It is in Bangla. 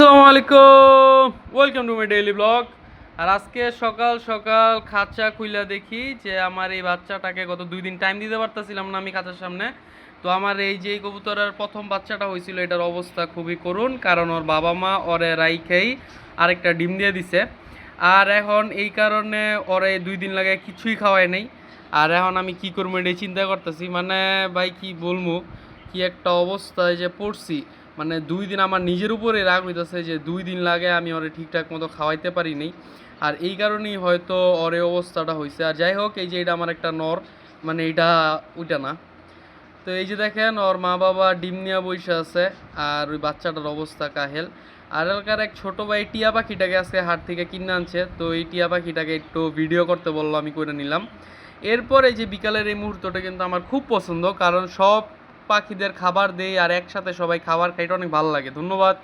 আসসালামু আলাইকুম, welcome to my daily vlog. আর আজকে সকাল সকাল খাঁচা খুইলা দেখি যে আমার এই বাচ্চাটাকে গত 2 দিন টাইম দিতে পারতাছিলাম না আমি খাঁচার সামনে। তো আমার এই যে কবুতরের প্রথম বাচ্চাটা হয়েছিল এটার অবস্থা খুবই করুণ, কারণ ওর বাবা মা ওরে রাইখেই আরেকটা ডিম দিয়ে দিছে। আর এখন এই কারণে ওরে 2 দিন লাগে কিছুই খাওয়ায় নেই। আর এখন আমি কি করবো এটাই চিন্তা করতেছি, মানে ভাই কি বলবো, কি একটা অবস্থায় যে পড়ছি। মানে 2 দিন আমার নিজের উপরে রাগ হইতেছে যে 2 দিন লাগে আমি ওরে ঠিকঠাক মতো খাওয়াইতে পারি নাই। আর এই কারণেই হয়তো ওর এই অবস্থাটা হয়েছে। আর যাই হোক, এই যে এটা আমার একটা নর, মানে এটা ওইটা না। তো এই যে দেখেন ওর মা বাবা ডিম নিয়ে বসে আছে, আর ওই বাচ্চাটার অবস্থা কাহেল। আর এলাকার এক ছোট ভাই টিয়া পাখিটাকে আজকে হাট থেকে কিনে আনছে, তো এই টিয়া পাখিটাকে একটু ভিডিও করতে বললো, আমি করে নিলাম। এরপর এই যে বিকালের এই মুহূর্তটা কিন্তু আমার খুব পছন্দ, কারণ সব পাখিদের খাবার দেই আর একসাথে সবাই খাবার খাইটা অনেক ভালো লাগে। ধন্যবাদ।